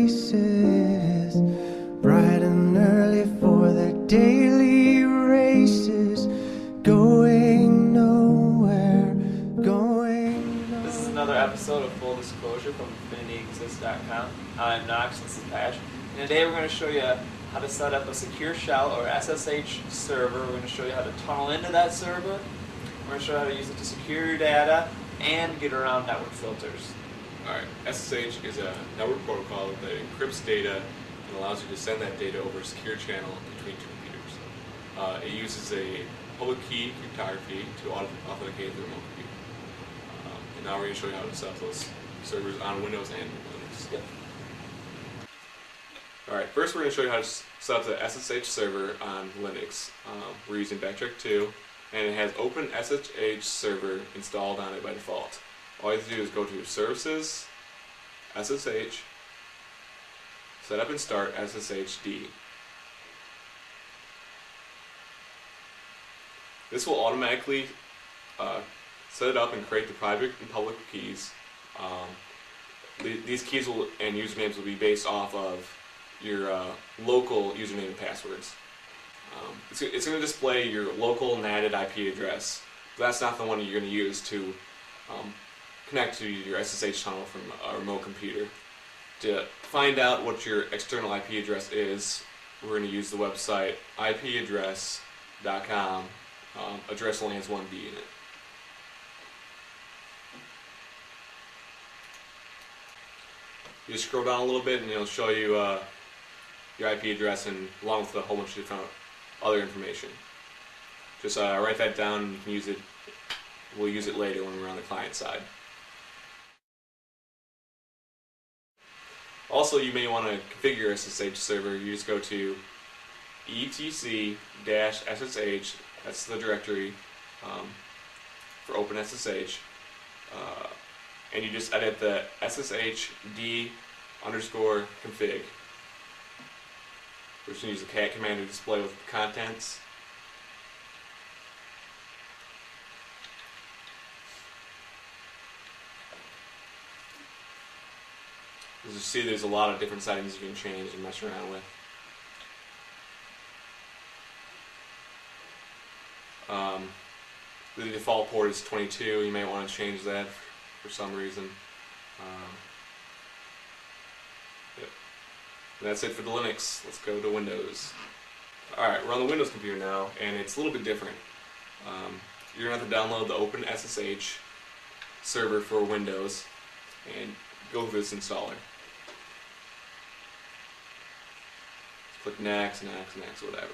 faces, bright and early for their daily races, going nowhere, going nowhere. This is another episode of Full Disclosure from InfinityExist.com. I'm Knox, this is Patch, and today we're going to show you how to set up a secure shell or SSH server. We're going to show you how to tunnel into that server. We're going to show you how to use it to secure your data and get around network filters. Alright, SSH is a network protocol that encrypts data and allows you to send that data over a secure channel between two computers. It uses a public key cryptography to authenticate the remote computer. And now we're going to show you how to set up those servers on Windows and Linux. Yep. Alright, first we're going to show you how to set up the SSH server on Linux. We're using Backtrack 2, and it has Open SSH server installed on it by default. All you have to do is go to Services, SSH, Set up and Start SSHD. This will automatically set it up and create the private and public keys. These keys and usernames will be based off of your local username and passwords. It's going to display your local NATed IP address. But that's not the one you're going to use to connect to your SSH tunnel from a remote computer. To find out what your external IP address is, we're going to use the website ipaddress.com. Address only has one D in it. You just scroll down a little bit and it'll show you your IP address and along with a whole bunch of different other information. Just write that down and you can use it. We'll use it later when we're on the client side. Also, you may want to configure your SSH server. You just go to etc-ssh, that's the directory for OpenSSH, and you just edit the sshd_config. We're just going to use the cat command to display with the contents. As you see, there's a lot of different settings you can change and mess around with. The default port is 22. You may want to change that for some reason. Yep. And that's it for the Linux. Let's go to Windows. Alright, we're on the Windows computer now, and it's a little bit different. You're going to have to download the Open SSH server for Windows and go through this installer. Click Next, Next, Next, whatever.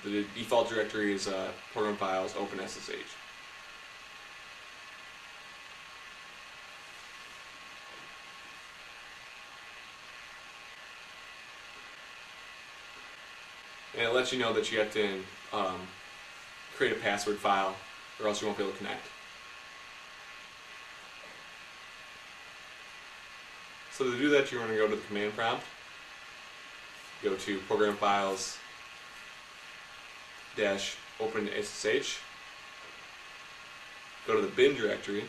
The default directory is Program Files, Open SSH. And it lets you know that you have to create a password file or else you won't be able to connect. So to do that, you're going to go to the command prompt, go to Program Files -Open SSH, go to the bin directory,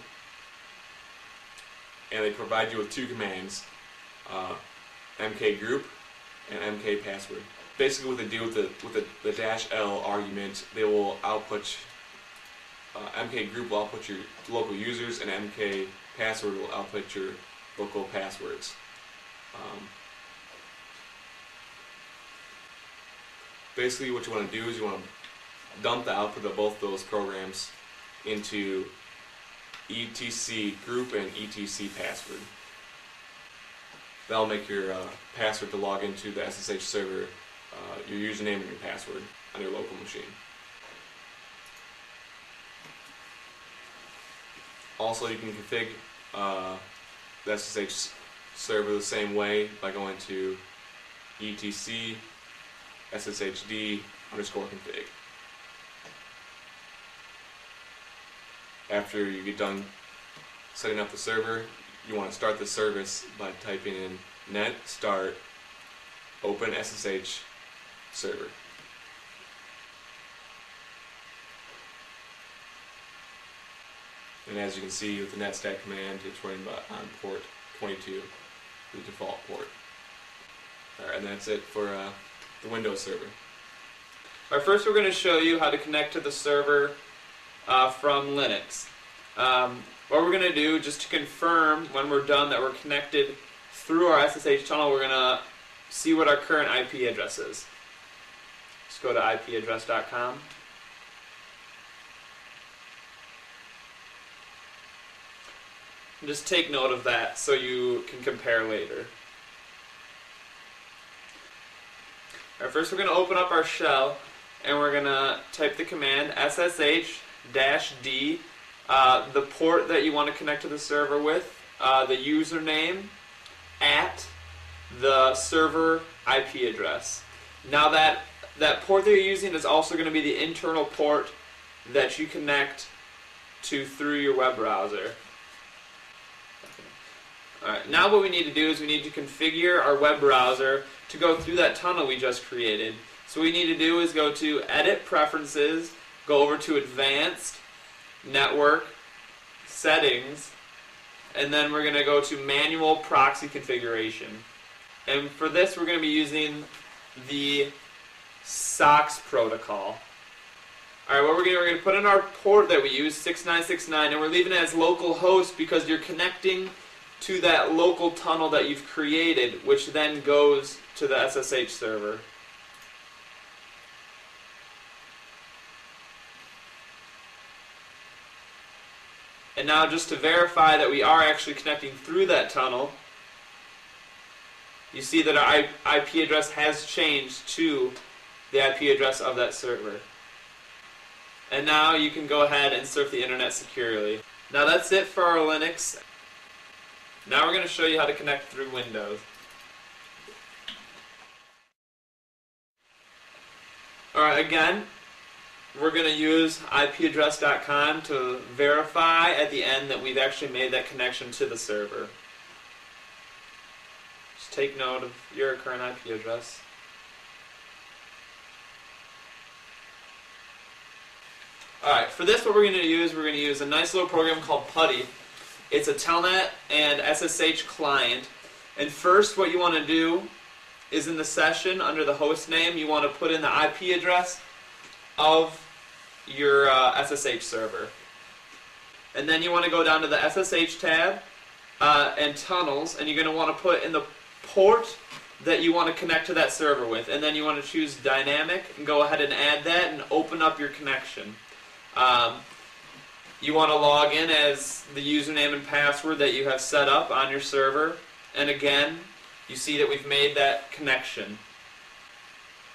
and they provide you with two commands, mkgroup and mkpassword. Basically, what they do with the -L argument, they will output mkgroup will output your local users, and mkpassword will output your local passwords. Basically, what you want to do is you want to dump the output of both those programs into etc group and etc password. That'll make your password to log into the SSH server, your username and your password on your local machine. Also, you can config the SSH server the same way by going to etc-sshd_config. After you get done setting up the server, you want to start the service by typing in net start open SSH server. And as you can see with the netstat command, it's running on port 22. the default port. Alright, and that's it for the Windows server. Alright, first we're going to show you how to connect to the server from Linux. What we're going to do, just to confirm when we're done that we're connected through our SSH tunnel, we're going to see what our current IP address is. Just go to ipaddress.com. And just take note of that so you can compare later. Alright, first we're going to open up our shell and we're going to type the command SSH-D, the port that you want to connect to the server with, the username, at the server IP address. Now that port that you're using is also going to be the internal port that you connect to through your web browser. Alright, now what we need to do is we need to configure our web browser to go through that tunnel we just created. So what we need to do is go to Edit Preferences, go over to Advanced, Network, Settings, and then we're going to go to Manual Proxy Configuration. And for this we're going to be using the SSH protocol. Alright, what we're going to put in our port that we use, 6969, and we're leaving it as localhost because you're connecting to that local tunnel that you've created, which then goes to the SSH server. And now just to verify that we are actually connecting through that tunnel, you see that our IP address has changed to the IP address of that server. And now you can go ahead and surf the internet securely. Now that's it for our Linux. Now we're going to show you how to connect through Windows. Alright, again, we're going to use ipaddress.com to verify at the end that we've actually made that connection to the server. Just take note of your current IP address. Alright, for this what we're going to use a nice little program called Putty. It's a Telnet and SSH client. And first what you want to do is in the session under the host name, you want to put in the IP address of your SSH server. And then you want to go down to the SSH tab and tunnels, and you're going to want to put in the port that you want to connect to that server with. And then you want to choose dynamic and go ahead and add that and open up your connection. You want to log in as the username and password that you have set up on your server. And again, you see that we've made that connection.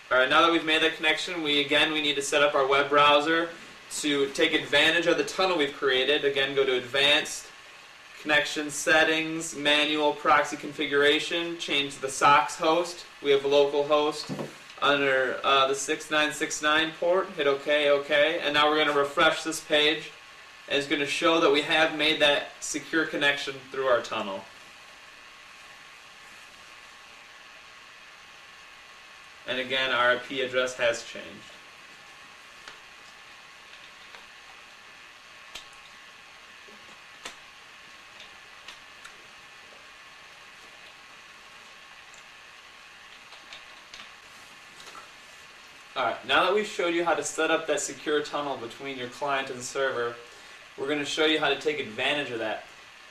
Alright, now that we've made that connection, we need to set up our web browser to take advantage of the tunnel we've created. Again, go to Advanced, Connection Settings, Manual Proxy Configuration, change the SOCKS host. We have localhost under the 6969 port. Hit OK, OK. And now we're going to refresh this page. And it's going to show that we have made that secure connection through our tunnel. And again, our IP address has changed. Alright, now that we've showed you how to set up that secure tunnel between your client and server, we're going to show you how to take advantage of that.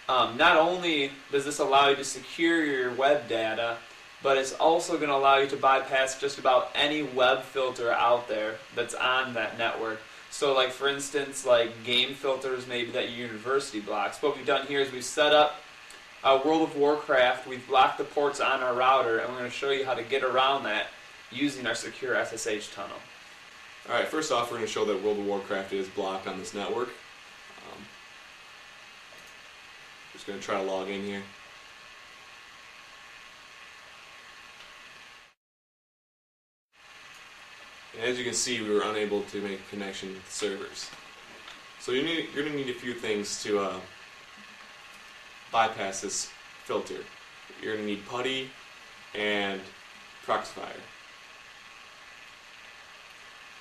Not only does this allow you to secure your web data, but it's also going to allow you to bypass just about any web filter out there that's on that network. So like for instance, like game filters maybe that your university blocks. What we've done here is we've set up World of Warcraft, we've blocked the ports on our router, and we're going to show you how to get around that using our secure SSH tunnel. Alright, first off we're going to show that World of Warcraft is blocked on this network. Just going to try to log in here. And as you can see, we were unable to make a connection with the servers. So you're going to need a few things to bypass this filter. You're going to need Putty and Proxify.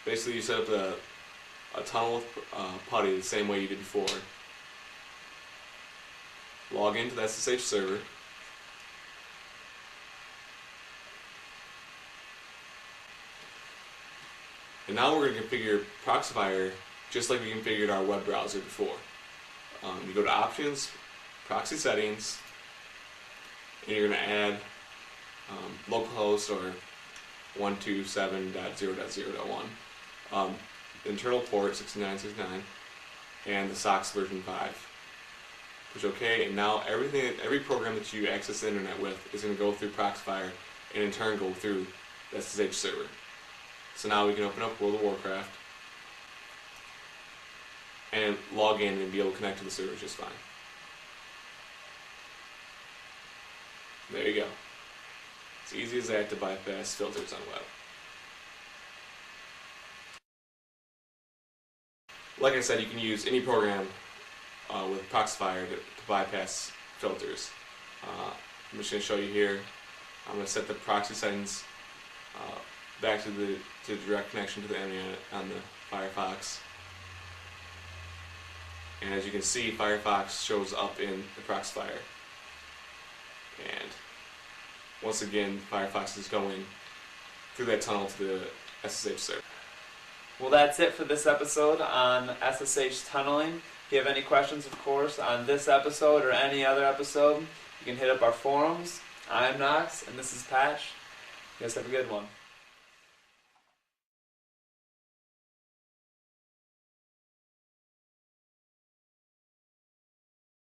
Basically, you set up a tunnel with Putty the same way you did before. Log into the SSH server. And now we're going to configure Proxifyer just like we configured our web browser before. You go to Options, Proxy Settings, and you're going to add localhost or 127.0.0.1, internal port 6969, and the SOX version 5. Push OK, and now every program that you access the internet with is going to go through Proxifyer and in turn go through the SSH server. So now we can open up World of Warcraft and log in and be able to connect to the server just fine. There you go. It's easy as that to bypass filters on web. Like I said, you can use any program with Proxifyer to bypass filters. I'm just going to show you here. I'm going to set the proxy settings back to the direct connection to the internet on the Firefox. And as you can see, Firefox shows up in the Proxifyer. And once again, Firefox is going through that tunnel to the SSH server. Well, that's it for this episode on SSH tunneling. If you have any questions, of course, on this episode or any other episode, you can hit up our forums. I'm Knox, and this is Patch. You guys have a good one.